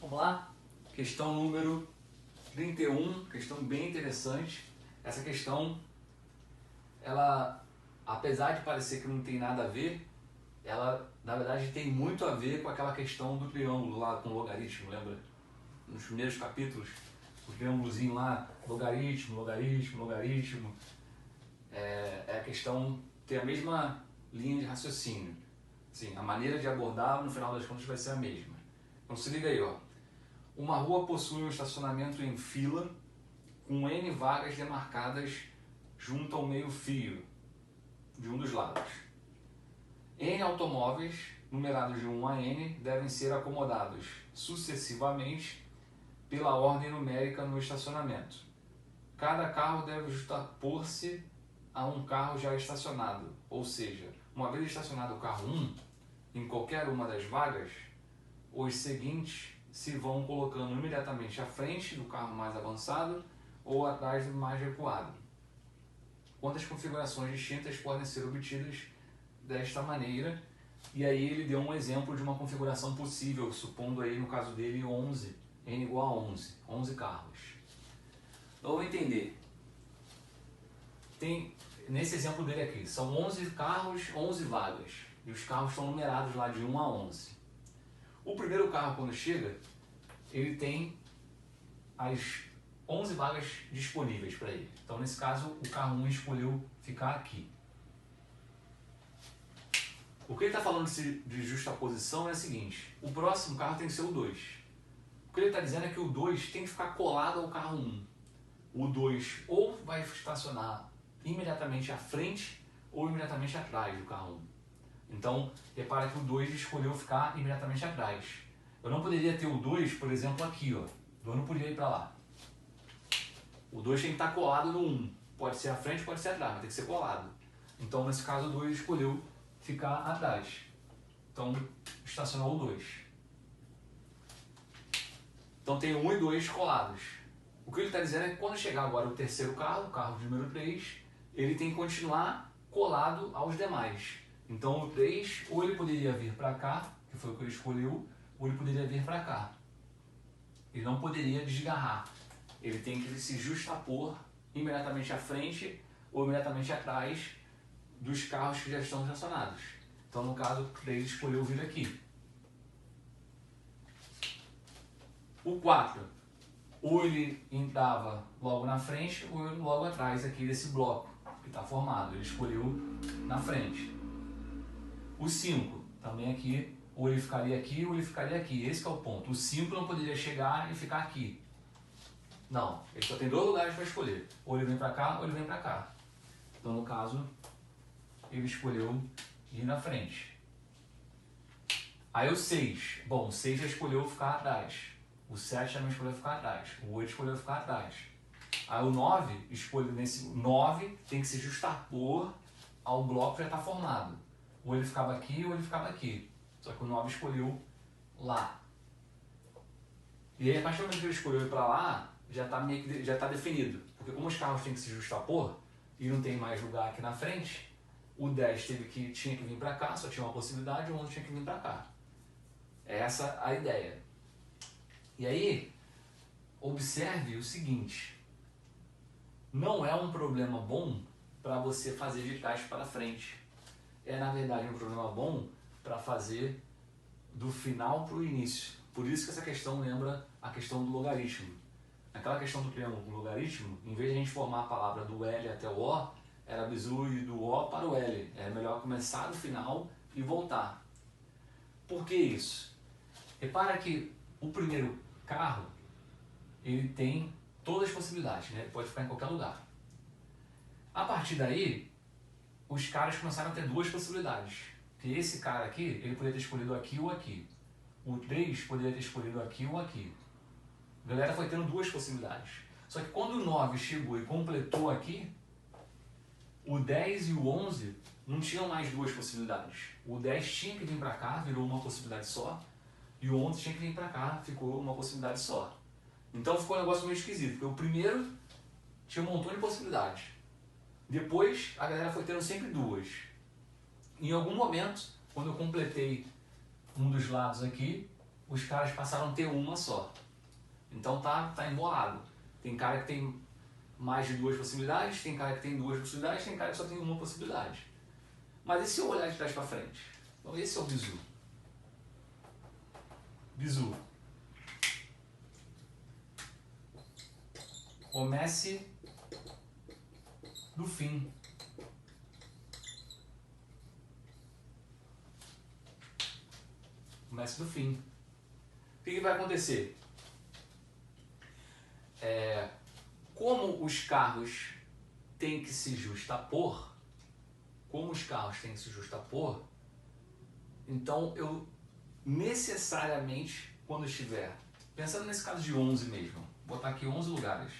Vamos lá? Questão número 31, questão bem interessante. Essa questão, ela, apesar de parecer que não tem nada a ver, ela, na verdade, tem muito a ver com aquela questão do triângulo lá com o logaritmo, lembra? Nos primeiros capítulos, o triângulozinho lá, logaritmo, logaritmo, logaritmo. A questão tem a mesma linha de raciocínio. Sim, a maneira de abordar, no final das contas, vai ser a mesma. Então se liga aí, ó. Uma rua possui um estacionamento em fila com N vagas demarcadas junto ao meio-fio de um dos lados. N automóveis, numerados de 1 a N, devem ser acomodados sucessivamente pela ordem numérica no estacionamento. Cada carro deve justapor-se a um carro já estacionado, ou seja, uma vez estacionado o carro 1, em qualquer uma das vagas, os seguintes se vão colocando imediatamente à frente do carro mais avançado ou atrás do mais recuado. Quantas configurações distintas podem ser obtidas desta maneira? E aí ele deu um exemplo de uma configuração possível, supondo aí no caso dele 11, n igual a 11 carros. Então vamos entender. Nesse exemplo dele aqui, são 11 carros, 11 vagas, e os carros estão numerados lá de 1 a 11. O primeiro carro, quando chega, ele tem as 11 vagas disponíveis para ele. Então, nesse caso, o carro 1 escolheu ficar aqui. O que ele está falando de justaposição é o seguinte: o próximo carro tem que ser o 2. O que ele está dizendo é que o 2 tem que ficar colado ao carro 1. O 2 ou vai estacionar imediatamente à frente ou imediatamente atrás do carro 1. Então, repara que o 2 escolheu ficar imediatamente atrás. Eu não poderia ter o 2, por exemplo, aqui, ó. O 2 não podia ir para lá. O 2 tem que estar colado no 1. Pode ser à frente, pode ser atrás, mas tem que ser colado. Então, nesse caso, o 2 escolheu ficar atrás. Então, estacionou o 2. Então, tem 1 e 2 colados. O que ele está dizendo é que quando chegar agora o terceiro carro, o carro número 3, ele tem que continuar colado aos demais. Então, o 3, ou ele poderia vir para cá, que foi o que ele escolheu, ou ele poderia vir para cá. Ele não poderia desgarrar. Ele tem que se justapor imediatamente à frente ou imediatamente atrás dos carros que já estão estacionados. Então, no caso, o 3 escolheu vir aqui. O 4, ou ele entrava logo na frente ou logo atrás aqui desse bloco que está formado. Ele escolheu na frente. O 5, também aqui, ou ele ficaria aqui ou ele ficaria aqui. Esse que é o ponto. O 5 não poderia chegar e ficar aqui. Não, ele só tem 2 lugares para escolher. Ou ele vem para cá ou ele vem para cá. Então, no caso, ele escolheu ir na frente. Aí o 6. Bom, o 6 já escolheu ficar atrás. O 7 também escolheu ficar atrás. O 8 escolheu ficar atrás. Aí o 9, nesse 9 tem que se justapor ao bloco que já está formado. Ou ele ficava aqui ou ele ficava aqui. Só que o 9 escolheu lá. E aí, a partir do momento que ele escolheu ir para lá, já está definido. Porque como os carros têm que se justapor e não tem mais lugar aqui na frente, o 10 tinha que vir para cá, só tinha uma possibilidade, o 11 tinha que vir para cá. É essa a ideia. E aí, observe o seguinte: não é um problema bom para você fazer de trás para frente. É, na verdade, um problema bom para fazer do final para o início. Por isso que essa questão lembra a questão do logaritmo. Naquela questão do triângulo com logaritmo, em vez de a gente formar a palavra do L até o O, era bizu ir do O para o L. É melhor começar do final e voltar. Por que isso? Repara que o primeiro carro, ele tem todas as possibilidades, né? Ele pode ficar em qualquer lugar. A partir daí, os caras começaram a ter 2 possibilidades. Que esse cara aqui, ele poderia ter escolhido aqui ou aqui. O 3 poderia ter escolhido aqui ou aqui. A galera foi tendo 2 possibilidades. Só que quando o 9 chegou e completou aqui, o 10 e o 11 não tinham mais 2 possibilidades. O 10 tinha que vir para cá, virou uma possibilidade só. E o 11 tinha que vir para cá, ficou uma possibilidade só. Então ficou um negócio meio esquisito, porque o primeiro tinha um montão de possibilidades. Depois a galera foi tendo sempre 2. Em algum momento, quando eu completei um dos lados aqui, os caras passaram a ter uma só. Então tá embolado. Tem cara que tem mais de duas possibilidades, tem cara que tem duas possibilidades, tem cara que só tem uma possibilidade. Mas e se eu olhar de trás para frente? Então esse é o bizu. Bizu. Comece do fim. Comece do fim. O que vai acontecer? Como os carros têm que se justapor, então eu necessariamente, quando estiver, pensando nesse caso de 11 mesmo, vou botar aqui 11 lugares.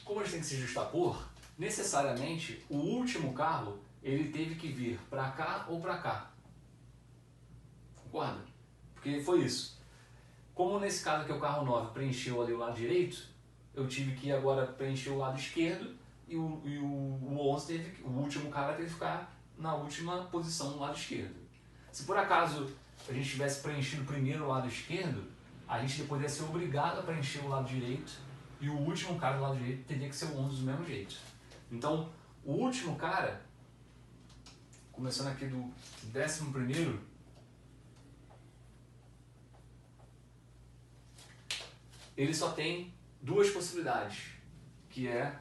Como eles têm que se justapor, necessariamente o último carro ele teve que vir para cá ou para cá. Concorda? Porque foi isso. Como nesse caso aqui o carro 9 preencheu ali o lado direito, eu tive que agora preencher o lado esquerdo e o 11 teve, o último cara teve que ficar na última posição no lado esquerdo. Se por acaso a gente tivesse preenchido primeiro o lado esquerdo, a gente depois ia ser obrigado a preencher o lado direito e o último cara do lado direito teria que ser o 11 do mesmo jeito. Então, o último cara, começando aqui do 11º, ele só tem duas possibilidades, que é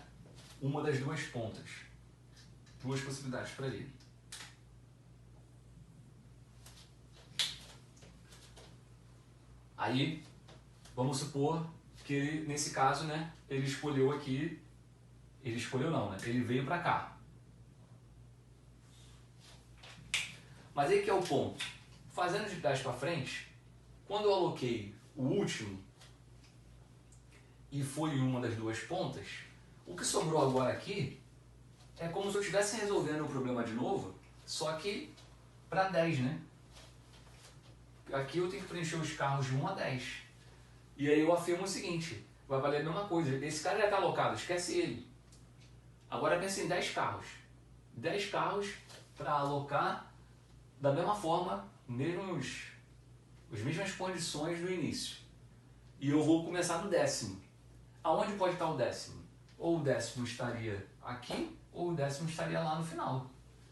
uma das duas pontas. Duas possibilidades para ele. Aí, vamos supor que ele, nesse caso, né, ele escolheu aqui, ele escolheu não, né, ele veio para cá. Mas aí que é o ponto. Fazendo de trás para frente, quando eu aloquei o último e foi uma das duas pontas, o que sobrou agora aqui é como se eu estivesse resolvendo o problema de novo, só que para 10, né? Aqui eu tenho que preencher os carros de 1 a 10. E aí eu afirmo o seguinte, vai valer a mesma coisa. Esse cara já está alocado, esquece ele. Agora pensa em 10 carros. 10 carros para alocar da mesma forma, as mesmas condições do início. E eu vou começar no 10º. Aonde pode estar o 10º? Ou o 10º estaria aqui, ou o 10º estaria lá no final.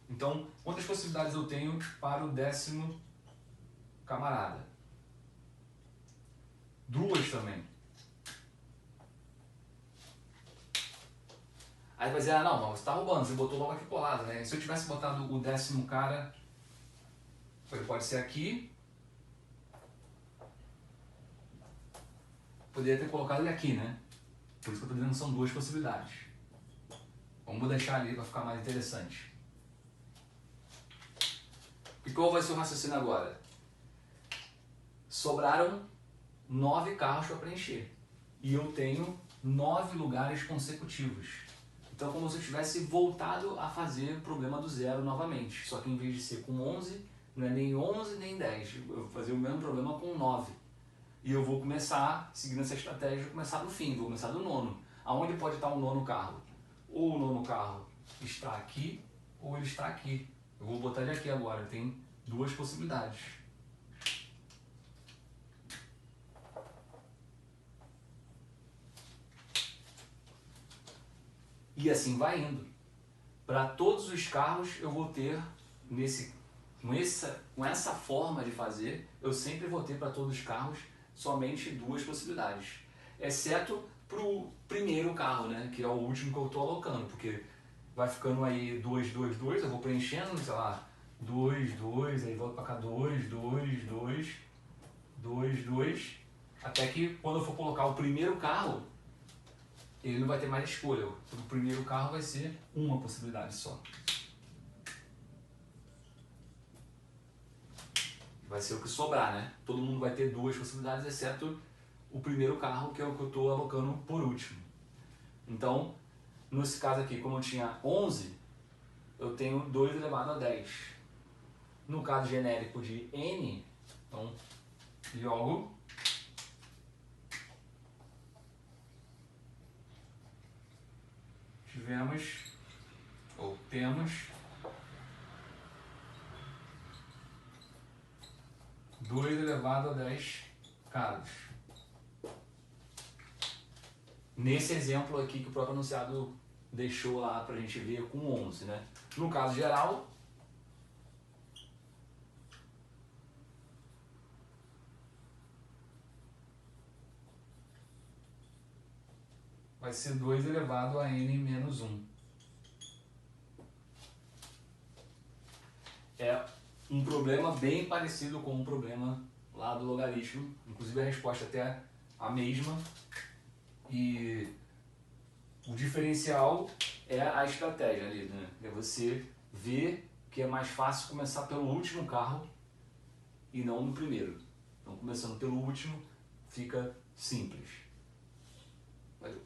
Então, quantas possibilidades eu tenho para o 10º camarada? 2 também. Aí vai dizer, ah não, você está roubando, você botou logo aqui colado, né? Se eu tivesse botado o 10º cara, ele pode ser aqui. Poderia ter colocado ele aqui, né? Por isso que eu estou dizendo que são duas possibilidades. Vamos deixar ali para ficar mais interessante. E qual vai ser o raciocínio agora? Sobraram 9 carros para preencher. E eu tenho 9 lugares consecutivos. Então é como se eu tivesse voltado a fazer o problema do zero novamente. Só que em vez de ser com 11, não é nem 11 nem 10. Eu vou fazer o mesmo problema com 9. E eu vou começar, seguindo essa estratégia, vou começar do fim, vou começar do nono. Aonde pode estar o nono carro? Ou o nono carro está aqui, ou ele está aqui. Eu vou botar ele aqui agora, tem duas possibilidades. E assim vai indo. Para todos os carros eu vou ter, com essa forma de fazer, eu sempre vou ter para todos os carros somente duas possibilidades. Exceto para o primeiro carro, né, que é o último que eu estou alocando, porque vai ficando aí 2, 2, 2, eu vou preenchendo, sei lá, 2, 2, aí volto para cá 2, 2, 2, 2, 2, até que quando eu for colocar o primeiro carro, ele não vai ter mais escolha. O primeiro carro vai ser uma possibilidade só. Vai ser o que sobrar, né? Todo mundo vai ter duas possibilidades, exceto o primeiro carro, que é o que eu estou alocando por último. Então, nesse caso aqui, como eu tinha 11, eu tenho 2 elevado a 10. No caso genérico de n, então, jogo tivemos, temos 2 elevado a 10 casos. Nesse exemplo aqui que o próprio enunciado deixou lá para a gente ver com 11, né? No caso geral, vai ser 2 elevado a n menos 1. É um problema bem parecido com o problema lá do logaritmo, inclusive a resposta até é a mesma, e o diferencial é a estratégia ali, né? É você ver que é mais fácil começar pelo último carro e não no primeiro. Então, começando pelo último, fica simples. Valeu.